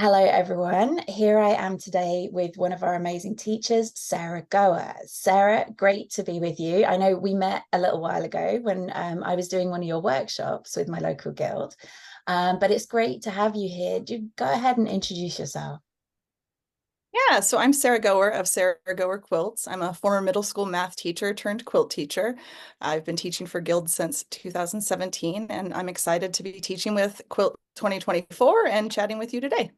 Hello, everyone. Here I am today with one of our amazing teachers, Sarah Goer. Sarah, great to be with you. I know we met a little while ago when I was doing one of your workshops with my local guild, but it's great to have you here. Do go ahead and introduce yourself. Yeah, so I'm Sarah Goer of Sarah Goer Quilts. I'm a former middle school math teacher turned quilt teacher. I've been teaching for Guild since 2017, and I'm excited to be teaching with Quilt 2024 and chatting with you today.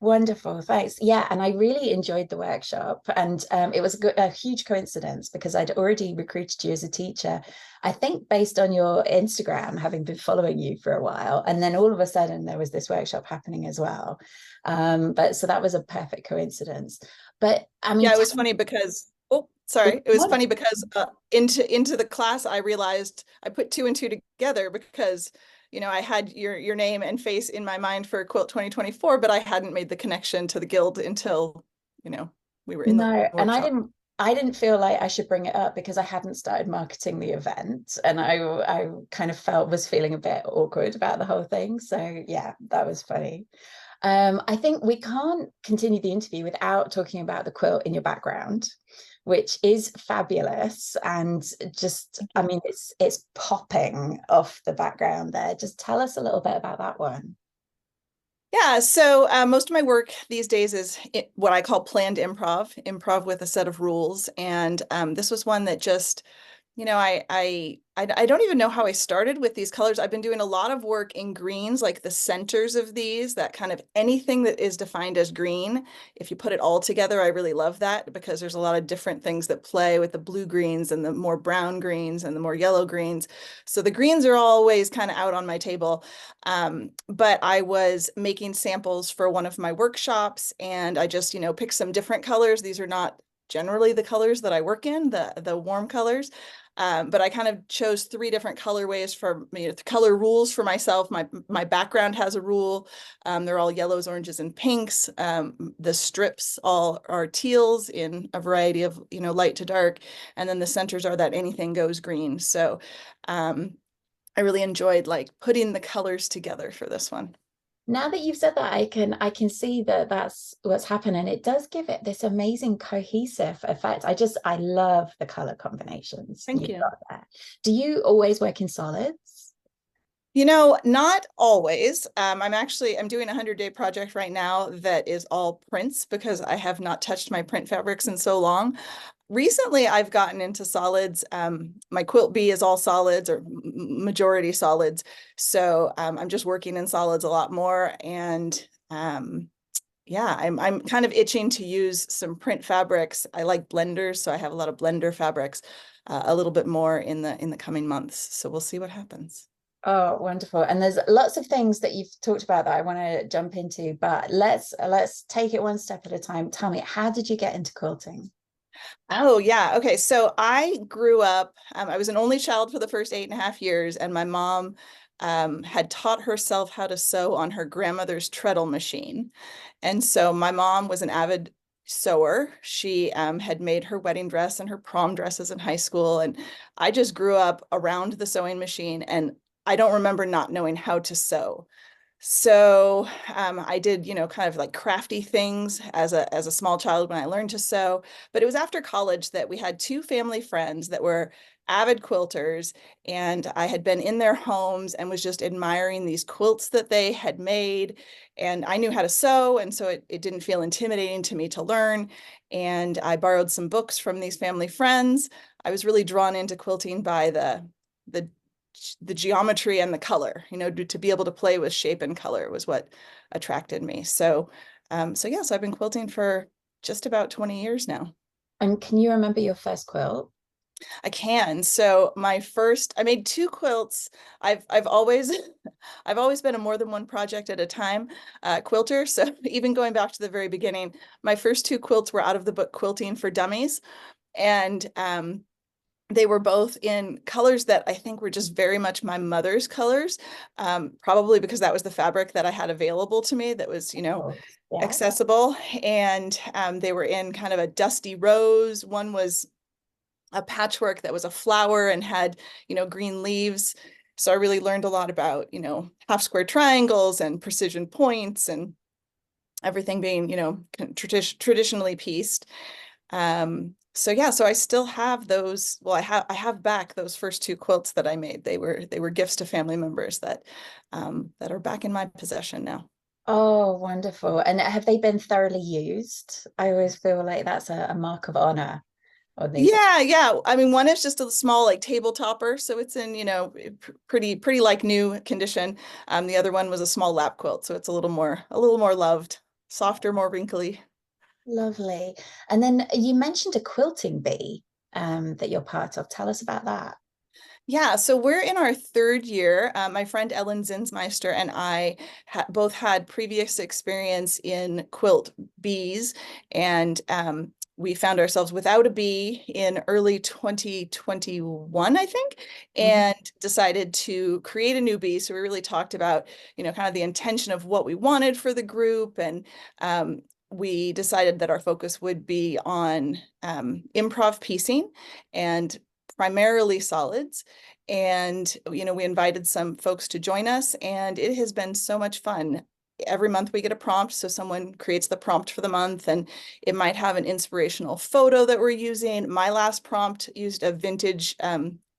Wonderful, thanks. Yeah, and I really enjoyed the workshop, and it was a huge coincidence because I'd already recruited you as a teacher. I think based on your Instagram, having been following you for a while, and then all of a sudden there was this workshop happening as well. But so that was a perfect coincidence. But I mean, Yeah, it was funny because, oh, sorry. It was no, funny because into the class, I realized I put two and two together because, I had your name and face in my mind for Quilt 2024, but I hadn't made the connection to the guild until, you know, we were in the no, and I workshop. didn't. I didn't feel like I should bring it up because I hadn't started marketing the event, and I kind of was feeling a bit awkward about the whole thing. So yeah, that was funny. I think we can't continue the interview without talking about the quilt in your background, which is fabulous. And just, I mean, it's popping off the background there. Just tell us a little bit about that one. Yeah, so most of my work these days is what I call planned improv with a set of rules. And this was one that just I don't even know how I started with these colors. I've been doing a lot of work in greens, like the centers of these, that kind of anything that is defined as green. If you put it all together, I really love that because there's a lot of different things that play with the blue greens and the more brown greens and the more yellow greens. So the greens are always kind of out on my table. But I was making samples for one of my workshops and I just, picked some different colors. These are not generally the colors that I work in, the warm colors. But I kind of chose three different colorways for color rules for myself. My background has a rule. They're all yellows, oranges, and pinks. The strips all are teals in a variety of light to dark, and then the centers are that anything goes green. So I really enjoyed like putting the colors together for this one. Now that you've said that, I can see that that's what's happening. It does give it this amazing cohesive effect. I love the color combinations Thank you've you. got there. Do you always work in solids? Not always. I'm doing a 100-day project right now that is all prints because I have not touched my print fabrics in so long. Recently, I've gotten into solids. My Quilt B is all solids or majority solids. So I'm just working in solids a lot more. And yeah, I'm kind of itching to use some print fabrics. I like blenders, so I have a lot of blender fabrics, a little bit more in the coming months. So we'll see what happens. Oh, wonderful. And there's lots of things that you've talked about that I want to jump into, but let's take it one step at a time. Tell me, how did you get into quilting? Oh, yeah. Okay. So I grew up, I was an only child for the first 8.5 years, and my mom had taught herself how to sew on her grandmother's treadle machine. And so my mom was an avid sewer. She had made her wedding dress and her prom dresses in high school. And I just grew up around the sewing machine, and I don't remember not knowing how to sew. So I did, kind of like crafty things as a small child when I learned to sew. But it was after college that we had two family friends that were avid quilters, and I had been in their homes and was just admiring these quilts that they had made. And I knew how to sew, and so it didn't feel intimidating to me to learn. And I borrowed some books from these family friends. I was really drawn into quilting by the the geometry and the color, to be able to play with shape and color was what attracted me. So yes, I've been quilting for just about 20 years now. And can you remember your first quilt? I can. So I made two quilts. I've always I've always been a more than one project at a time quilter. So even going back to the very beginning, my first two quilts were out of the book Quilting for Dummies. And they were both in colors that I think were just very much my mother's colors, probably because that was the fabric that I had available to me that was, Oh, yeah. accessible. And they were in kind of a dusty rose. One was a patchwork that was a flower and had, green leaves. So I really learned a lot about, half square triangles and precision points and everything being, traditionally pieced. So yeah, so I still have those. Well, I have back those first two quilts that I made. They were gifts to family members that are back in my possession now. Oh, wonderful. And have they been thoroughly used? I always feel like that's a mark of honor on these. Yeah, yeah. I mean, one is just a small like table topper, so it's in, pretty like new condition. The other one was a small lap quilt, so it's a little more loved, softer, more wrinkly. Lovely. And then you mentioned a quilting bee that you're part of. Tell us about that. Yeah, so we're in our third year. My friend Ellen Zinsmeister and I ha both had previous experience in quilt bees, and we found ourselves without a bee in early 2021, I think, Mhm. and decided to create a new bee. So we really talked about, kind of the intention of what we wanted for the group, and we decided that our focus would be on improv piecing and primarily solids. And, we invited some folks to join us, and it has been so much fun. Every month we get a prompt, so someone creates the prompt for the month, and it might have an inspirational photo that we're using. My last prompt used a vintage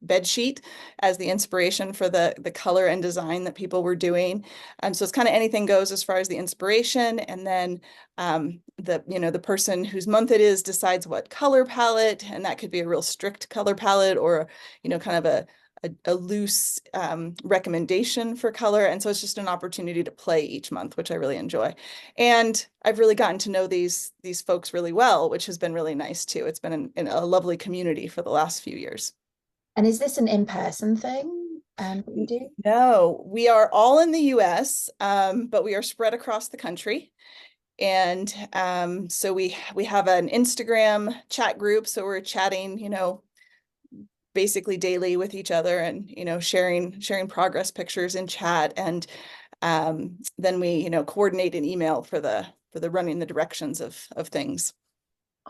bed sheet as the inspiration for the color and design that people were doing. So it's kind of anything goes as far as the inspiration, and then the person whose month it is decides what color palette, and that could be a real strict color palette or kind of a loose recommendation for color. And so it's just an opportunity to play each month, which I really enjoy. And I've really gotten to know these folks really well, which has been really nice too. It's been in a lovely community for the last few years. And is this an in-person thing that you do? No, we are all in the US, but we are spread across the country. And so we have an Instagram chat group. So we're chatting, basically daily with each other, and sharing progress pictures in chat, and then we coordinate an email for the running the directions of things.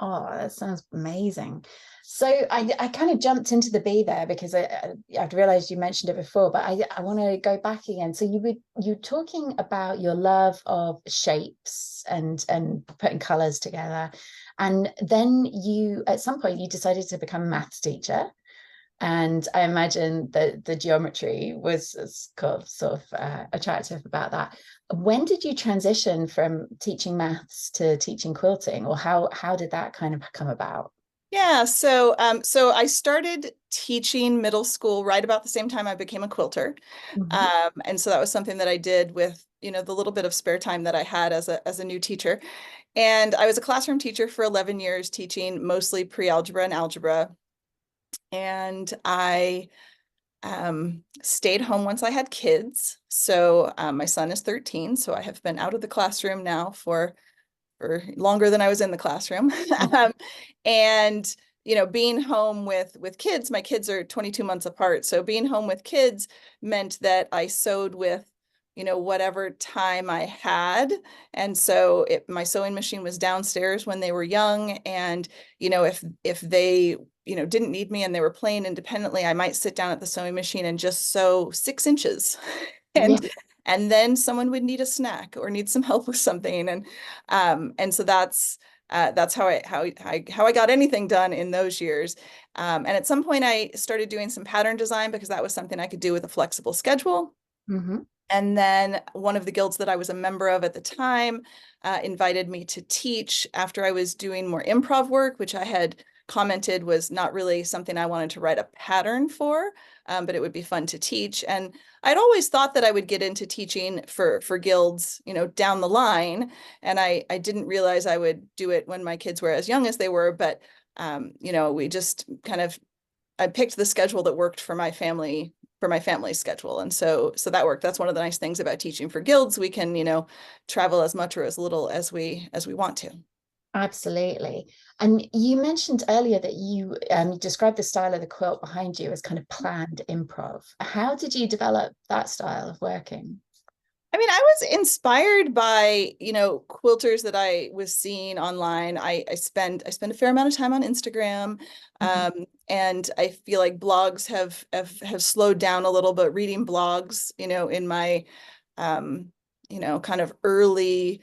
Oh, that sounds amazing. So I kind of jumped into the bee there because I'd realized you mentioned it before, but I want to go back again. So you talking about your love of shapes and putting colors together. And then you at some point you decided to become a maths teacher. And I imagine that the geometry was sort of attractive about that. When did you transition from teaching maths to teaching quilting, or how did that kind of come about? Yeah, so I started teaching middle school right about the same time I became a quilter. Mhm. And so that was something that I did with, the little bit of spare time that I had as a new teacher. And I was a classroom teacher for 11 years, teaching mostly pre-algebra and algebra. And I stayed home once I had kids. So my son is 13, so I have been out of the classroom now for longer than I was in the classroom. Um, and being home with kids, my kids are 22 months apart. So being home with kids meant that I sewed with, whatever time I had. And so my sewing machine was downstairs when they were young. And, if they, didn't need me and they were playing independently, I might sit down at the sewing machine and just sew 6 inches. Yeah. And then someone would need a snack or need some help with something. And so that's how I got anything done in those years. And at some point I started doing some pattern design because that was something I could do with a flexible schedule. Hmm. And then one of the guilds that I was a member of at the time invited me to teach after I was doing more improv work, which I had commented was not really something I wanted to write a pattern for, but it would be fun to teach. And I'd always thought that I would get into teaching for guilds, down the line. And I didn't realize I would do it when my kids were as young as they were. But we just kind of I picked the schedule that worked for my family's schedule. And so that worked. That's one of the nice things about teaching for guilds. We can, travel as much or as little as we want to. Absolutely. And you mentioned earlier that you described the style of the quilt behind you as kind of planned improv. How did you develop that style of working? I mean, I was inspired by, quilters that I was seeing online. I spend a fair amount of time on Instagram. Mhm. And I feel like blogs have slowed down a little, but reading blogs, in my kind of early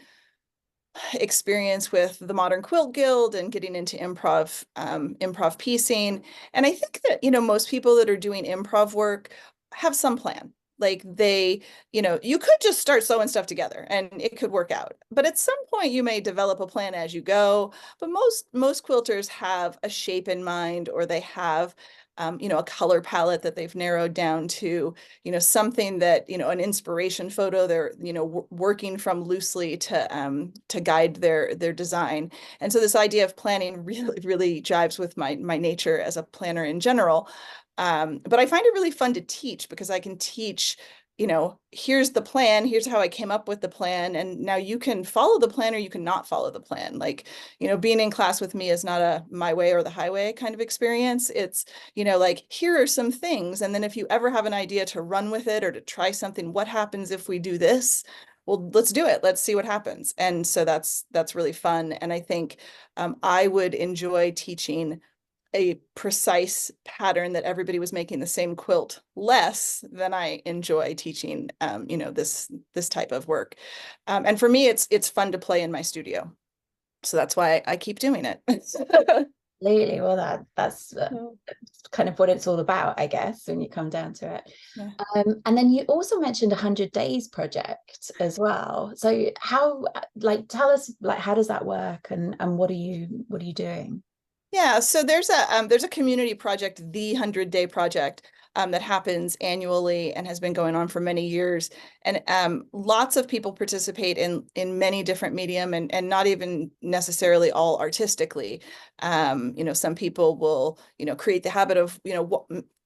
experience with the Modern Quilt Guild and getting into improv piecing. And I think that, most people that are doing improv work have some plan. Like you could just start sewing stuff together and it could work out. But at some point you may develop a plan as you go. But most quilters have a shape in mind, or they have a color palette that they've narrowed down to, something that, an inspiration photo they're, working from loosely to guide their design. And so this idea of planning really, really jives with my nature as a planner in general. But I find it really fun to teach, because I can teach, here's the plan, here's how I came up with the plan. And now you can follow the plan or you can not follow the plan. Like, being in class with me is not a my way or the highway kind of experience. It's, like, here are some things. And then if you ever have an idea to run with it or to try something, what happens if we do this? Well, let's do it. Let's see what happens. And so that's really fun. And I think I would enjoy teaching a precise pattern that everybody was making the same quilt less than I enjoy teaching, this type of work. And for me, it's fun to play in my studio. So that's why I keep doing it. Absolutely. Well, that's kind of what it's all about, I guess, when you come down to it. Yeah. And then you also mentioned 100 Days project as well. So tell us, how does that work, and what are you doing? Yeah, so there's a community project, the 100-Day Project, that happens annually and has been going on for many years. And lots of people participate in many different medium, and not even necessarily all artistically. Some people will, create the habit of,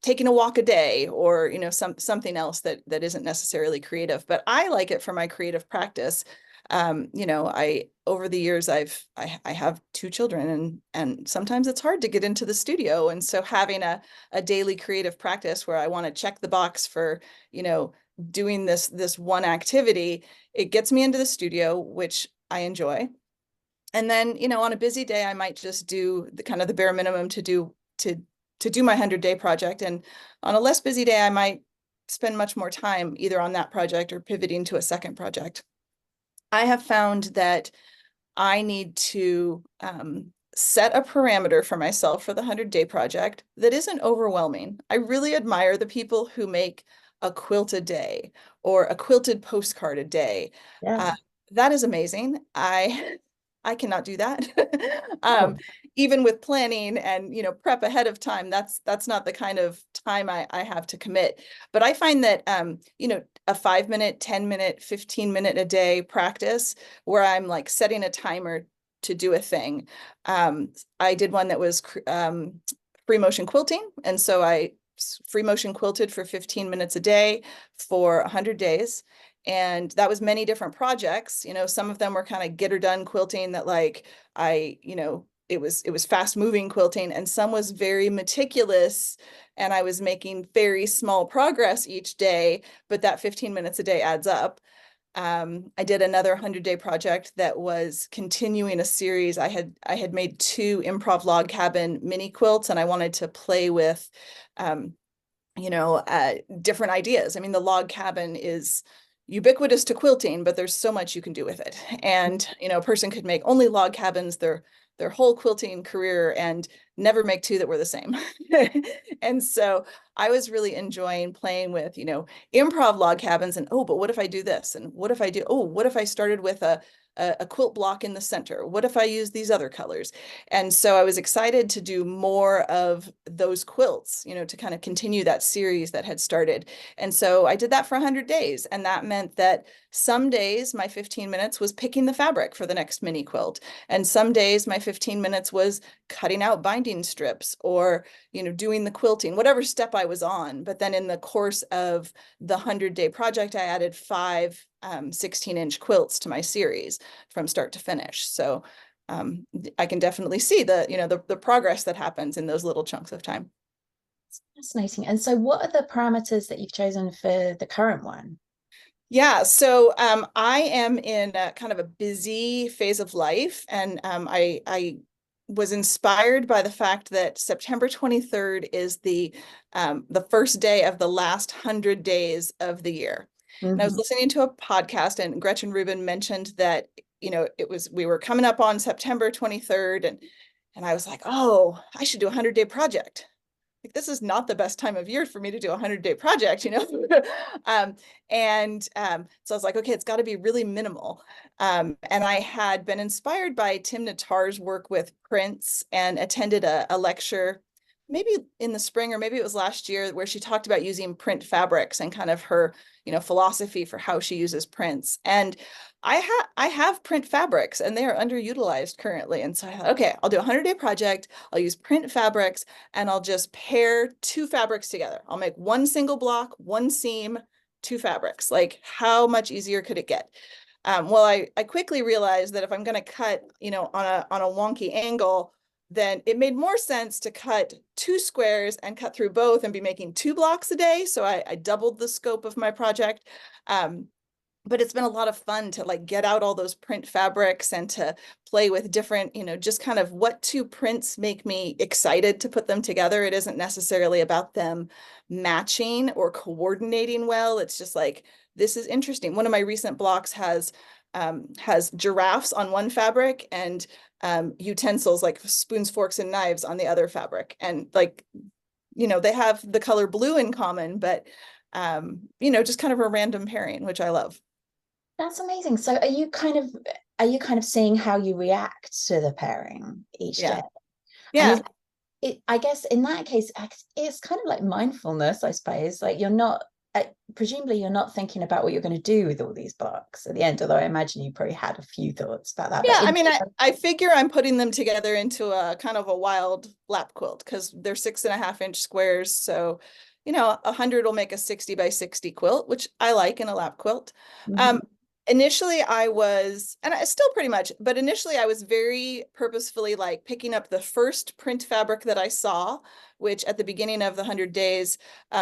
taking a walk a day, or, something else that isn't necessarily creative. But I like it for my creative practice. I over the years I have two children, and sometimes it's hard to get into the studio. And so having a daily creative practice where I want to check the box for, doing this one activity, it gets me into the studio, which I enjoy. And then, on a busy day, I might just do the kind of the bare minimum to do my 100-day project. And on a less busy day, I might spend much more time either on that project or pivoting to a second project. I have found that I need to set a parameter for myself for the 100-Day Project that isn't overwhelming. I really admire the people who make a quilt a day or a quilted postcard a day. Yeah. That is amazing. I cannot do that. Oh, Even with planning and, prep ahead of time, that's not the kind of time I have to commit. But I find that, a 5-minute, 10-minute, 15-minute a day practice where I'm like setting a timer to do a thing. I did one that was free motion quilting. And so I free motion quilted for 15 minutes a day for 100 days. And that was many different projects. Some of them were kind of get her done quilting that it was fast moving quilting, and some was very meticulous, and I was making very small progress each day, but that 15 minutes a day adds up. I did another 100-day project that was continuing a series. I had made 2 improv log cabin mini quilts, and I wanted to play with different ideas. I mean, the log cabin is ubiquitous to quilting, but there's so much you can do with it. And, a person could make only log cabins their whole quilting career and never make 2 that were the same. And so I was really enjoying playing with, improv log cabins, and, oh, but what if I do this? And what if I started with a quilt block in the center? What if I use these other colors? And so I was excited to do more of those quilts, to kind of continue that series that had started. And so I did that for 100 days. And that meant that some days my 15 minutes was picking the fabric for the next mini quilt. And some days my 15 minutes was cutting out binding strips, or, doing the quilting, whatever step I was on. But then in the course of the 100-day project, I added 5 16-inch quilts to my series from start to finish. So I can definitely see the progress that happens in those little chunks of time. fascinating. And so what are the parameters that you've chosen for the current one? Yeah, so I am in a kind of a busy phase of life, and I was inspired by the fact that September 23rd is the first day of the last 100 days of the year. And I was Mhm. listening to a podcast, and Gretchen Rubin mentioned that we were coming up on September 23rd, and I was like, oh, I should do a 100-day project. Like, this is not the best time of year for me to do a 100-day project, so I was like, okay, it's got to be really minimal. And I had been inspired by Tim Nattar's work with prints and attended a lecture, maybe in the spring, or maybe it was last year, where she talked about using print fabrics and kind of her, philosophy for how she uses prints. And I have print fabrics, and they are underutilized currently. And so I thought, okay, I'll do a 100-day project. I'll use print fabrics, and I'll just pair two fabrics together. I'll make one single block, one seam, two fabrics. Like, how much easier could it get? Well, I quickly realized that if I'm going to cut, on a wonky angle, then it made more sense to cut two squares and cut through both and be making two blocks a day. So I doubled the scope of my project. But it's been a lot of fun to like get out all those print fabrics and to play with different, just kind of what two prints make me excited to put them together. It isn't necessarily about them matching or coordinating well. It's just like, this is interesting. One of my recent blocks has giraffes on one fabric and utensils like spoons, forks, and knives on the other fabric. And like, they have the color blue in common, but just kind of a random pairing, which I love. That's amazing. So are you kind of seeing how you react to the pairing each day? Yeah. And I guess in that case, it's kind of like mindfulness, I suppose. Like, you're not, presumably you're not thinking about what you're going to do with all these blocks at the end, although I imagine you probably had a few thoughts about that. Yeah, I mean, I figure I'm putting them together into a kind of a wild lap quilt, because they're 6.5-inch squares. So, 100 will make a 60 by 60 quilt, which I like in a lap quilt. Initially I was, and I still pretty much, but initially I was very purposefully like picking up the first print fabric that I saw, which at the beginning of the 100 days,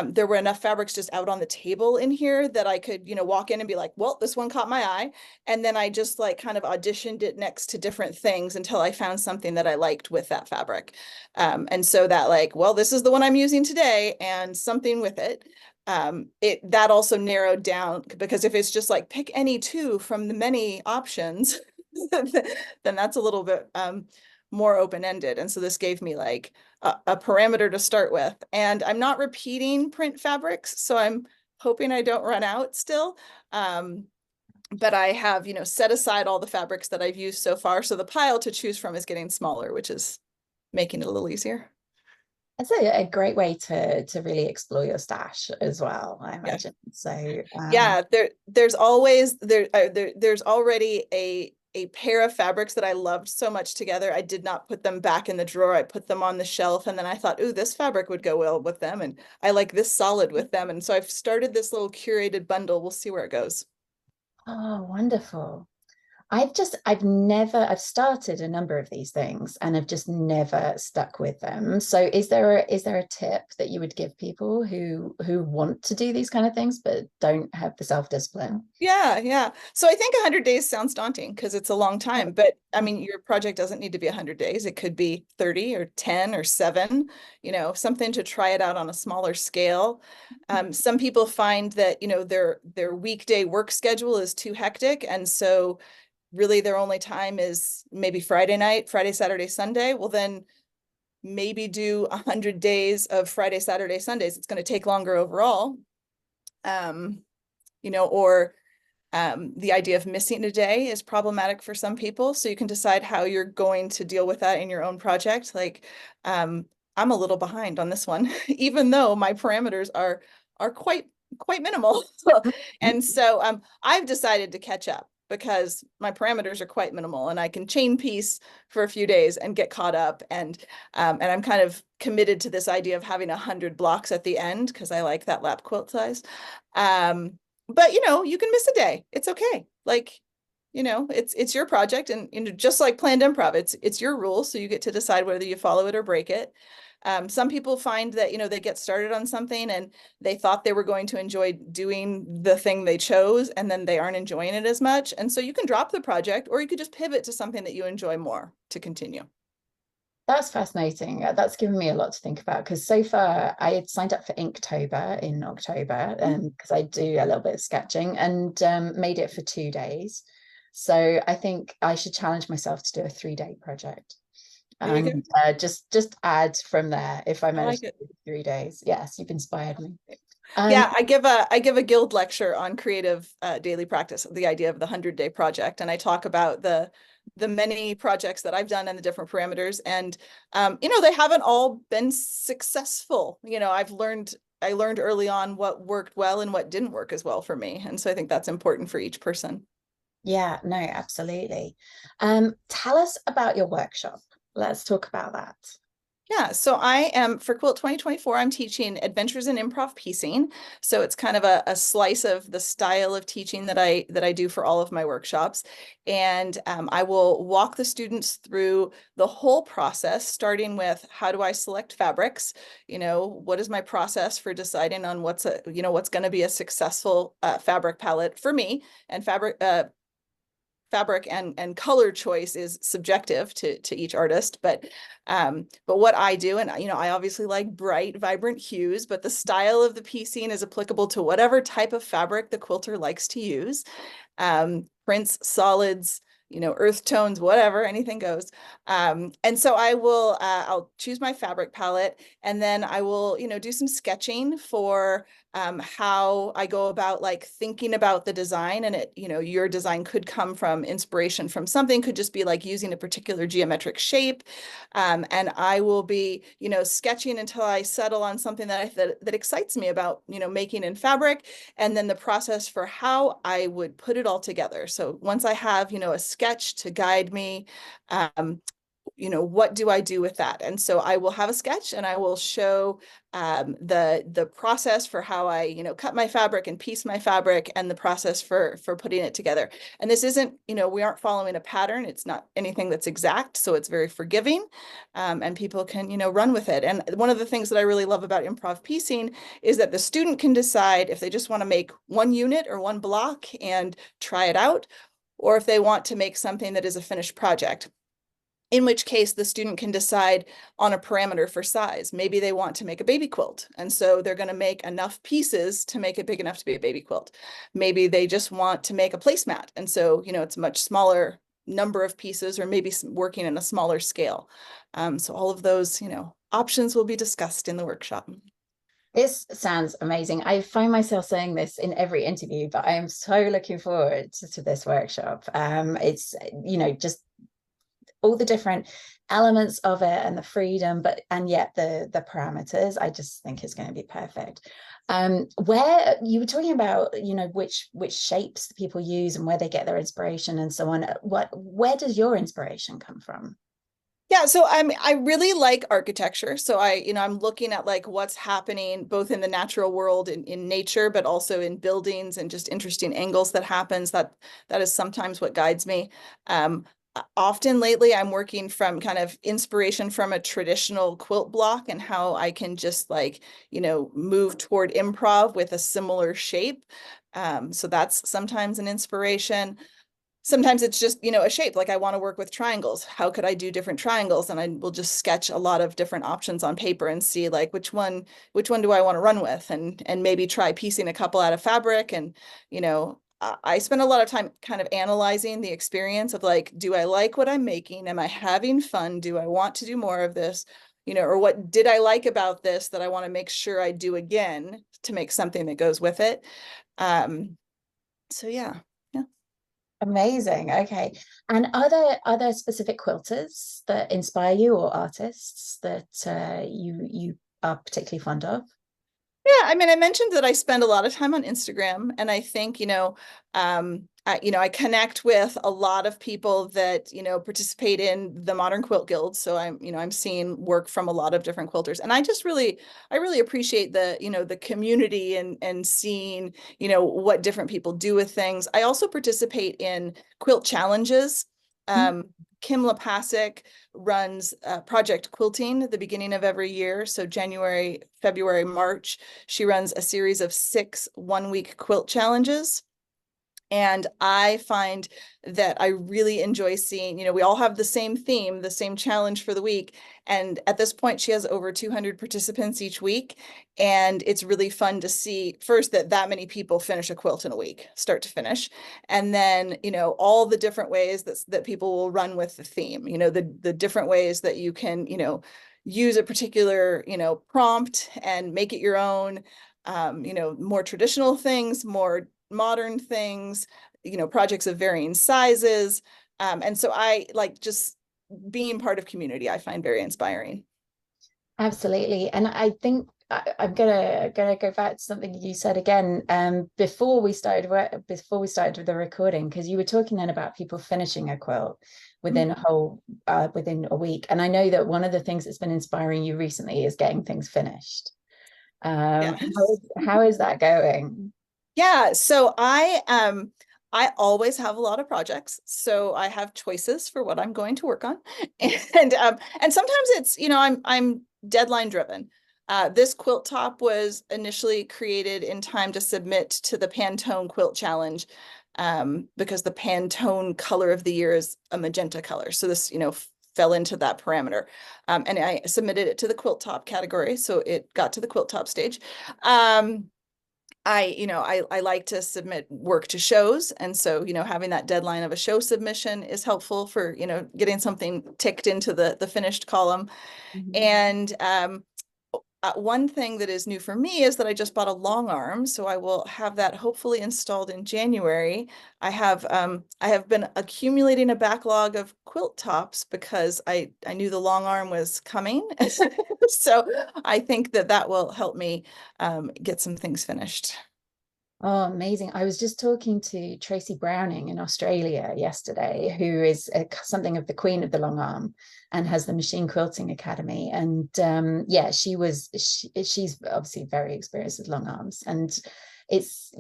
there were enough fabrics just out on the table in here that I could, walk in and be like, well, this one caught my eye. And then I just like kind of auditioned it next to different things until I found something that I liked with that fabric. And so that like, well, this is the one I'm using today, and something with it. That also narrowed down, because if it's just like pick any two from the many options, then that's a little bit more open-ended. And so this gave me like a parameter to start with. And I'm not repeating print fabrics, so I'm hoping I don't run out still. But I have, set aside all the fabrics that I've used so far. So the pile to choose from is getting smaller, which is making it a little easier. It's a great way to really explore your stash as well, I imagine. Yeah. So yeah, there's already a pair of fabrics that I loved so much together. I did not put them back in the drawer. I put them on the shelf, and then I thought, ooh, this fabric would go well with them, and I like this solid with them. And so I've started this little curated bundle. We'll see where it goes. Oh, wonderful. I've started a number of these things and I've just never stuck with them. So is there a tip that you would give people who want to do these kind of things but don't have the self-discipline? Yeah. So I think 100 days sounds daunting because it's a long time, but I mean, your project doesn't need to be 100 days. It could be 30 or 10 or 7, something to try it out on a smaller scale. Some people find that, their weekday work schedule is too hectic. And so really their only time is maybe Friday night, Friday, Saturday, Sunday. Well, then maybe do 100 days of Friday, Saturday, Sundays. It's going to take longer overall. Or the idea of missing a day is problematic for some people. So you can decide how you're going to deal with that in your own project. Like, I'm a little behind on this one, even though my parameters are quite minimal. And so I've decided to catch up, because my parameters are quite minimal, and I can chain piece for a few days and get caught up. And I'm kind of committed to this idea of having 100 blocks at the end, because I like that lap quilt size. But you can miss a day. It's okay. Like, it's your project, and just like planned improv, it's your rules. So you get to decide whether you follow it or break it. Some people find that, they get started on something and they thought they were going to enjoy doing the thing they chose, and then they aren't enjoying it as much. And so you can drop the project, or you could just pivot to something that you enjoy more to continue. That's fascinating. That's given me a lot to think about, because so far I had signed up for Inktober in October because I do a little bit of sketching, and made it for 2 days. So I think I should challenge myself to do a 3-day project There you go. and just add from there if I I manage like to it. do 3 days. Yes, you've inspired me. Yeah, I give a guild lecture on creative daily practice, the idea of the 100-day project, and I talk about the many projects that I've done and the different parameters, and they haven't all been successful. I learned early on what worked well and what didn't work as well for me, and so I think that's important for each person. Yeah, no, absolutely. Tell us about your workshop. Let's talk about that. Yeah, so I am for Quilt 2024, I'm teaching Adventures in Improv Piecing. So it's kind of a slice of the style of teaching that I do for all of my workshops. And I will walk the students through the whole process, starting with how do I select fabrics? What is my process for deciding on what's going to be a successful fabric palette for me? And fabric and color choice is subjective to each artist, but what I do, and I obviously like bright vibrant hues, but the style of the piecing is applicable to whatever type of fabric the quilter likes to use. Prints, solids, earth tones, whatever, anything goes. And so I'll choose my fabric palette, and then I will, do some sketching for how I go about like thinking about the design. And your design could come from inspiration from something, could just be like using a particular geometric shape. And I will be, sketching until I settle on something that excites me about, making in fabric, and then the process for how I would put it all together. So once I have, a sketch to guide me, um, what do I do with that? And so I will have a sketch and I will show the process for how I, cut my fabric and piece my fabric, and the process for putting it together. And this isn't, we aren't following a pattern. It's not anything that's exact. So it's very forgiving, and people can, run with it. And one of the things that I really love about improv piecing is that the student can decide if they just want to make one unit or one block and try it out, or if they want to make something that is a finished project, in which case the student can decide on a parameter for size. Maybe they want to make a baby quilt, and so they're going to make enough pieces to make it big enough to be a baby quilt. Maybe they just want to make a placemat, and so it's a much smaller number of pieces, or maybe working in a smaller scale. So all of those options will be discussed in the workshop. This sounds amazing. I find myself saying this in every interview, but I am so looking forward to this workshop. It's, just all the different elements of it and the freedom, and yet the parameters, I just think is going to be perfect. Where you were talking about, which shapes people use and where they get their inspiration and so on. Where does your inspiration come from? Yeah, so I really like architecture. So I'm looking at like what's happening both in the natural world, in nature, but also in buildings, and just interesting angles that happens. That is sometimes what guides me. Often lately, I'm working from kind of inspiration from a traditional quilt block, and how I can just like, move toward improv with a similar shape. So that's sometimes an inspiration. Sometimes it's just, a shape. Like I want to work with triangles. How could I do different triangles? And I will just sketch a lot of different options on paper and see like which one do I want to run with, and maybe try piecing a couple out of fabric. And, I spend a lot of time kind of analyzing the experience of like, do I like what I'm making? Am I having fun? Do I want to do more of this? Or what did I like about this that I want to make sure I do again to make something that goes with it? Um, so yeah. Yeah. Amazing. Okay. And are there specific quilters that inspire you, or artists that you are particularly fond of? Yeah, I mean, I mentioned that I spend a lot of time on Instagram, and I think, I connect with a lot of people that, participate in the Modern Quilt Guild. So I'm seeing work from a lot of different quilters, and I really appreciate the community, and seeing, what different people do with things. I also participate in quilt challenges. Um, Kim Lepasic runs Project Quilting at the beginning of every year. So January, February, March, she runs a series of 6 one-week quilt challenges. And I find that I really enjoy seeing, we all have the same theme, the same challenge for the week. And at this point, she has over 200 participants each week. And it's really fun to see first that many people finish a quilt in a week, start to finish. And then, all the different ways that people will run with the theme, the different ways that you can, use a particular, prompt and make it your own. More traditional things, more modern things, projects of varying sizes. And so I like just being part of community, I find very inspiring. Absolutely. And I think I'm gonna go back to something you said again before we started with the recording, because you were talking then about people finishing a quilt within within a week. And I know that one of the things that's been inspiring you recently is getting things finished. Yeah. How is that going? Yeah, so I always have a lot of projects, so I have choices for what I'm going to work on. And sometimes it's, I'm deadline driven. This quilt top was initially created in time to submit to the Pantone Quilt Challenge, because the Pantone color of the year is a magenta color. So this, fell into that parameter. And I submitted it to the quilt top category, so it got to the quilt top stage. I like to submit work to shows. And so, having that deadline of a show submission is helpful for, getting something ticked into the finished column. Mhm. And one thing that is new for me is that I just bought a long arm, so I will have that hopefully installed in January. I have been accumulating a backlog of quilt tops because I knew the long arm was coming. So I think that will help me get some things finished. Oh, amazing. I was just talking to Tracy Browning in Australia yesterday, who is something of the queen of the long arm and has the Machine Quilting Academy. And yeah, she's obviously very experienced with long arms. And it's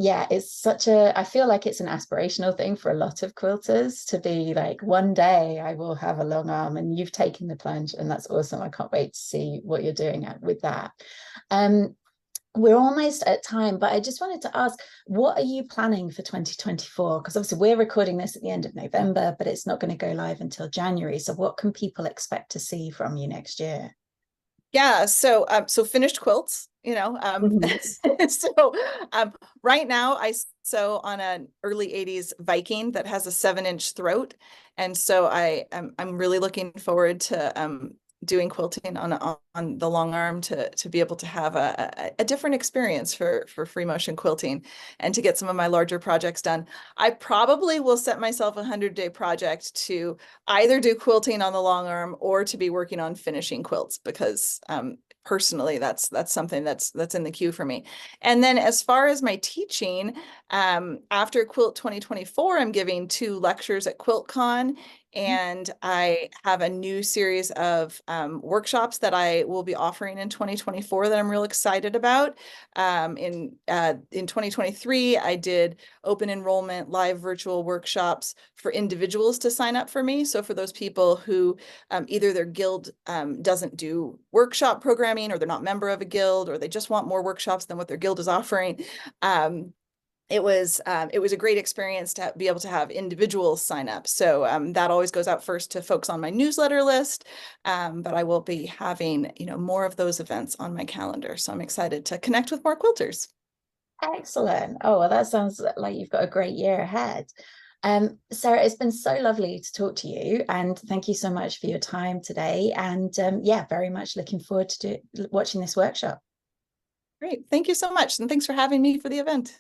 such I feel like it's an aspirational thing for a lot of quilters to be like, one day I will have a long arm, and you've taken the plunge, and that's awesome. I can't wait to see what you're doing with that. Um, we're almost at time, but I just wanted to ask, what are you planning for 2024? Because obviously we're recording this at the end of November, but it's not going to go live until January. So what can people expect to see from you next year? Yeah, so finished quilts, Mhm. so right now I sew on an early 80s Viking that has a 7-inch throat. And so I'm really looking forward to doing quilting on the long arm to be able to have a different experience for free motion quilting and to get some of my larger projects done. I probably will set myself a 100-day project to either do quilting on the long arm or to be working on finishing quilts, because personally that's something that's in the queue for me. And then as far as my teaching, after Quilt 2024, I'm giving 2 lectures at QuiltCon, and I have a new series of workshops that I will be offering in 2024 that I'm real excited about. In 2023, I did open enrollment live virtual workshops for individuals to sign up for me. So for those people who either their guild doesn't do workshop programming, or they're not a member of a guild, or they just want more workshops than what their guild is offering. It was a great experience to be able to have individuals sign up. So that always goes out first to folks on my newsletter list, but I will be having more of those events on my calendar. So I'm excited to connect with more quilters. Excellent. Oh, well, that sounds like you've got a great year ahead. Sarah, it's been so lovely to talk to you, and thank you so much for your time today. And yeah, very much looking forward to watching this workshop. Great, thank you so much, and thanks for having me for the event.